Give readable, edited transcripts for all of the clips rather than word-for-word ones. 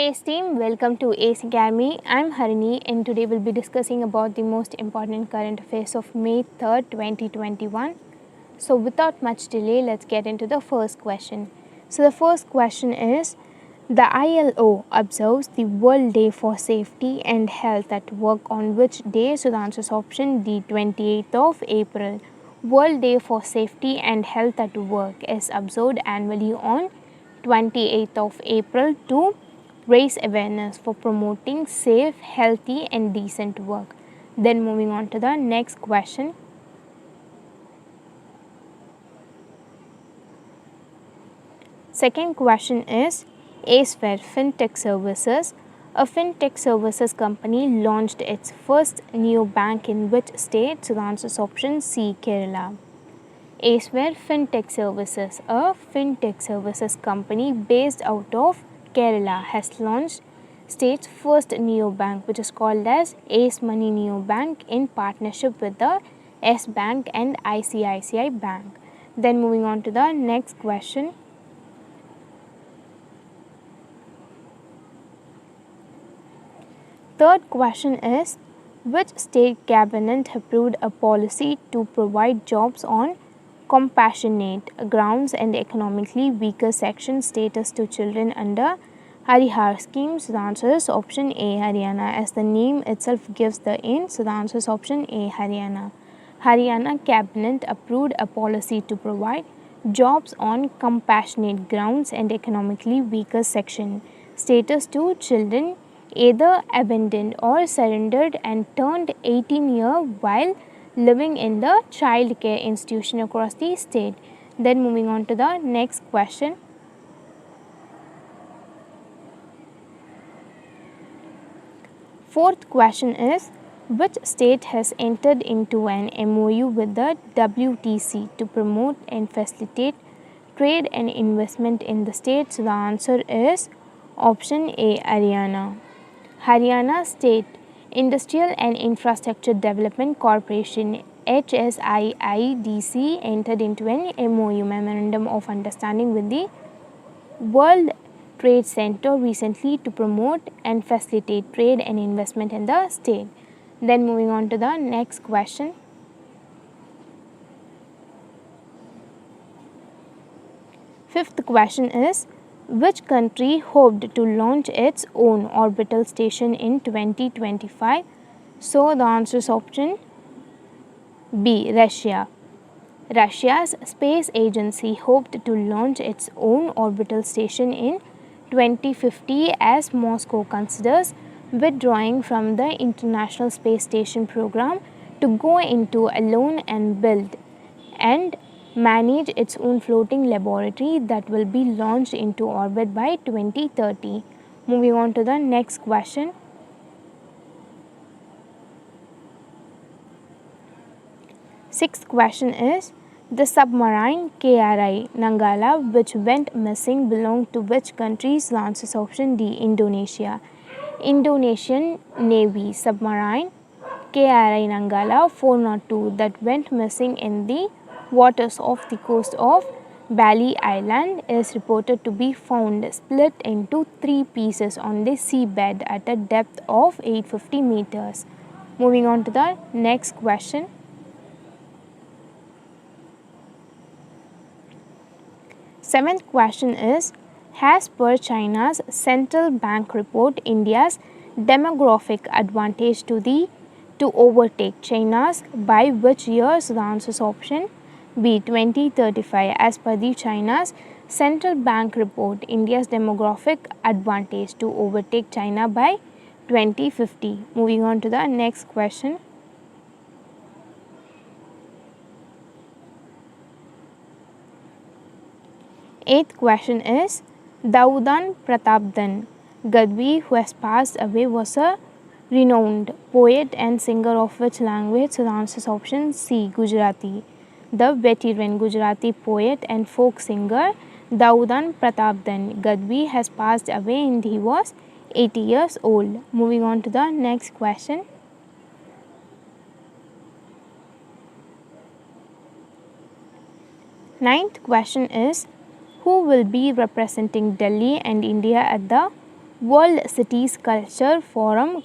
AS team, welcome to AS Academy. I'm Harini and today we'll be discussing about the most important current affairs of May 3rd, 2021. So without much delay, let's get into the first question. So the first question is, the ILO observes the World Day for Safety and Health at Work on which day? So the answer is option D, 28th of April. World Day for Safety and Health at Work is observed annually on 28th of April to raise awareness for promoting safe, healthy and decent work. Then moving on to the next question. Second question is, ASFAIR FinTech Services, a FinTech services company, launched its first neobank in which state? So the answer is option C, Kerala. ASFAIR FinTech Services, a FinTech services company based out of Kerala, has launched state's first neobank, which is called as Ace Money Neobank in partnership with the S Bank and ICICI Bank. Then moving on to the next question. Third question is, which state cabinet approved a policy to provide jobs on compassionate grounds and economically weaker section status to children under Harihar scheme? So the answer is option A, Haryana, as the name itself gives the hint. So the answer is option A, Haryana. Haryana cabinet approved a policy to provide jobs on compassionate grounds and economically weaker section status to children either abandoned or surrendered and turned 18 years while living in the child care institution across the state. Then moving on to the next question. Fourth question is, which state has entered into an MOU with the WTC to promote and facilitate trade and investment in the state? So the answer is option A, Haryana. Haryana State Industrial and Infrastructure Development Corporation HSIIDC entered into an MOU, Memorandum of Understanding, with the World Trade Center recently to promote and facilitate trade and investment in the state. Then moving on to the next question. Fifth question is, which country hoped to launch its own orbital station in 2025? So the answer is option B, Russia. Russia's space agency hoped to launch its own orbital station in 2050 as Moscow considers withdrawing from the International Space Station program to go into alone and build and manage its own floating laboratory that will be launched into orbit by 2030. Moving on to the next question. Sixth question is, the submarine KRI Nanggala which went missing belonged to which country? So the answer is option D, Indonesia. Indonesian Navy submarine KRI Nanggala 402 that went missing in the waters off the coast of Bali Island is reported to be found split into 3 pieces on the seabed at a depth of 850 meters. Moving on to the next question. Seventh question is, as per China's central bank report, India's demographic advantage to overtake China's by which year? So the answer is option B, 2035. As per the China's central bank report, India's demographic advantage to overtake China by 2050. Moving on to the next question. Eighth question is, Daudan Pratapdan Gadvi, who has passed away, was a renowned poet and singer of which language? So the answer is option C, Gujarati. The veteran Gujarati poet and folk singer Daudan Pratapdan Gadvi has passed away and he was 80 years old. Moving on to the next question. Ninth question is, who will be representing Delhi and India at the World Cities Cultural Forum.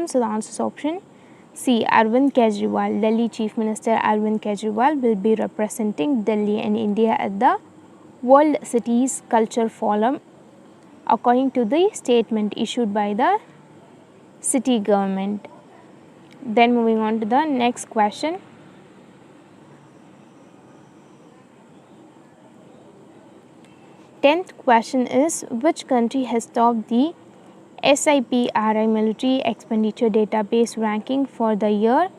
So the answer is option C. Arvind Kejriwal. Delhi Chief Minister Arvind Kejriwal will be representing Delhi and India at the World Cities Culture Forum, according to the statement issued by the city government. Then moving on to the next question. Tenth question is, which country has topped the SIPRI military expenditure database ranking for the year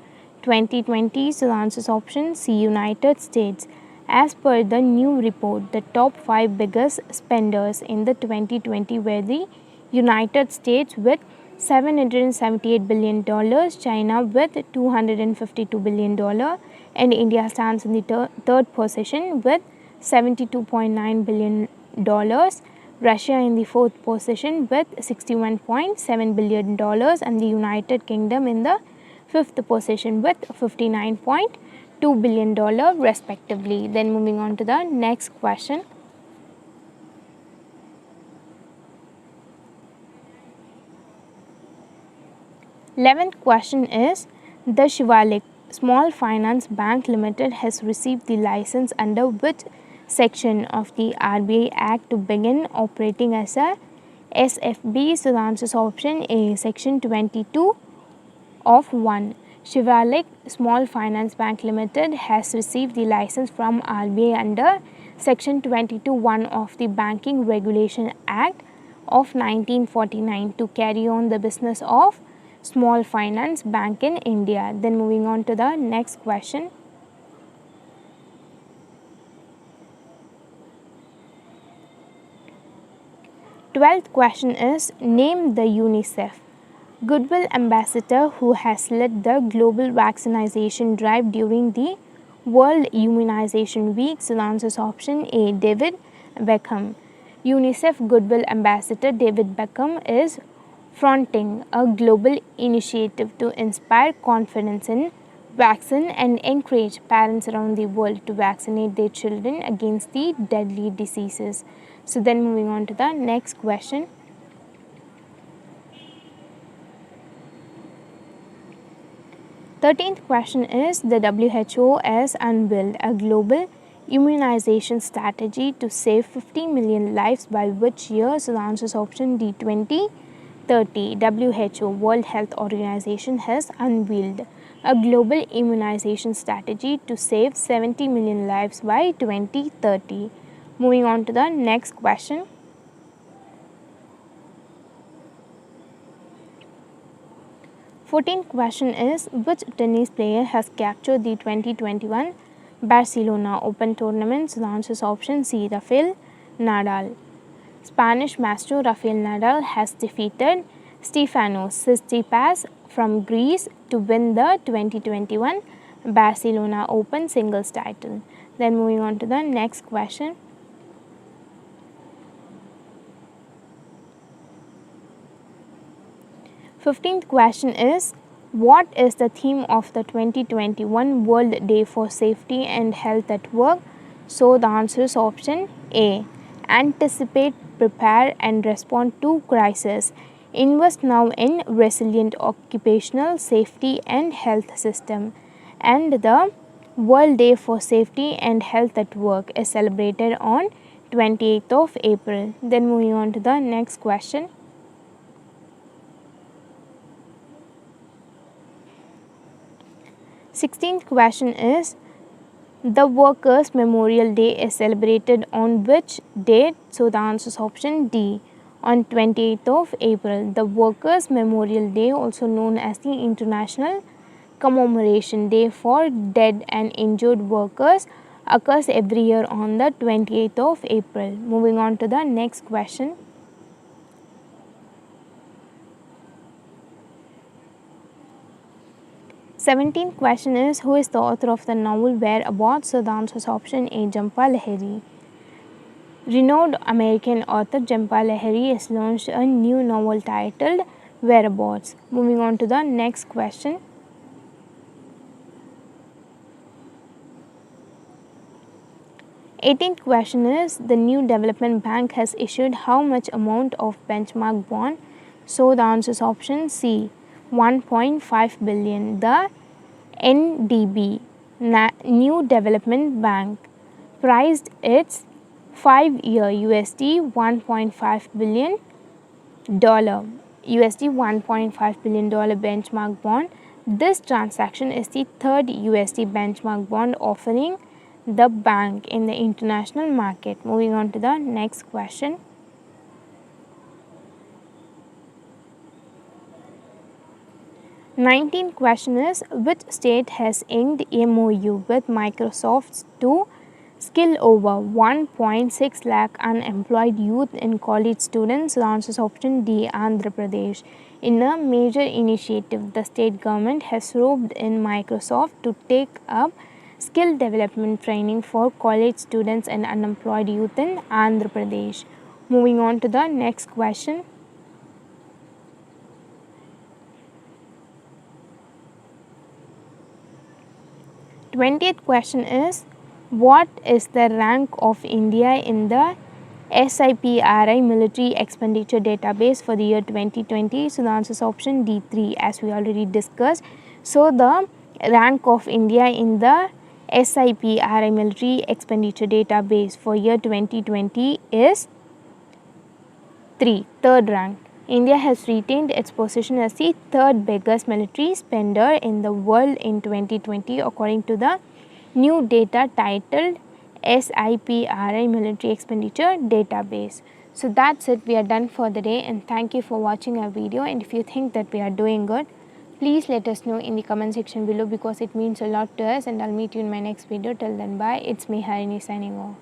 2020? So the answer is option C. United States. As per the new report, the top 5 biggest spenders in the 2020 were the United States with $778 billion, China with $252 billion, and India stands in the third position with $72.9 billion. Russia in the fourth position with $61.7 billion, and the United Kingdom in the fifth position with $59.2 billion respectively. Then moving on to the next question. Eleventh question is, the Shivalik Small Finance Bank Limited has received the license under which section of the RBI Act to begin operating as a SFB? So the answer is option A. Section 22 of 1. Shivalik Small Finance Bank Limited has received the license from RBI under Section 22(1) of the Banking Regulation Act of 1949 to carry on the business of small finance bank in India. Then moving on to the next question. Twelfth question is, name the UNICEF Goodwill Ambassador who has led the global vaccination drive during the World Immunization Week. So the answer is option A. David Beckham. UNICEF Goodwill Ambassador David Beckham is fronting a global initiative to inspire confidence in vaccine and encourage parents around the world to vaccinate their children against the deadly diseases. So then moving on to the next question. Thirteenth question is, the WHO has unveiled a global immunization strategy to save 50 million lives by which year? So the answer is option D. 2030. WHO World Health Organization has unveiled a global immunization strategy to save 70 million lives by 2030. Moving on to the next question. Fourteenth question is, which tennis player has captured the 2021 Barcelona Open tournament? So the answer is option C. Rafael Nadal. Spanish maestro Rafael Nadal has defeated Stefanos Tsitsipas from Greece to win the 2021 Barcelona Open singles title. Then moving on to the next question. Fifteenth question is, what is the theme of the 2021 World Day for Safety and Health at Work? So the answer is option A. Anticipate, prepare and respond to crisis. Invest now in resilient occupational safety and health system. And the World Day for Safety and Health at Work is celebrated on 28th of April. Then moving on to the next question. 16th question is, the Workers' Memorial Day is celebrated on which date? So the answer is option D. On 28th of April. The Workers' Memorial Day, also known as the International Commemoration Day for Dead and Injured Workers, occurs every year on the 28th of April. Moving on to the next question. Seventeenth question is, who is the author of the novel Whereabouts? So the answer is option A. Jhampa Lahiri. Renowned American author Jhampa Lahiri has launched a new novel titled Whereabouts. Moving on to the next question. 18th question is, the New Development Bank has issued how much amount of benchmark bond? So the answer is option C, 1.5 billion. The NDB, New Development Bank, priced its 5-year USD $1.5 billion benchmark bond. This transaction is the third USD benchmark bond offering the bank in the international market. Moving on to the next question. Nineteenth question is, which state has inked MOU with Microsoft to skill over 1.6 lakh unemployed youth and college students? The answer is option D, Andhra Pradesh. In a major initiative, the state government has roped in Microsoft to take up skill development training for college students and unemployed youth in Andhra Pradesh. Moving on to the next question. Twentieth question is, what is the rank of India in the SIPRI military expenditure database for the year 2020? So the answer is option D3, as we already discussed. So the rank of India in the SIPRI military expenditure database for year 2020 is 3, third rank. India has retained its position as the third biggest military spender in the world in 2020 according to the new data titled SIPRI military expenditure database. So that's it, we are done for the day, and thank you for watching our video. And if you think that we are doing good, please let us know in the comment section below, because it means a lot to us. And I'll meet you in my next video. Till then, bye. It's me, Harini, signing off.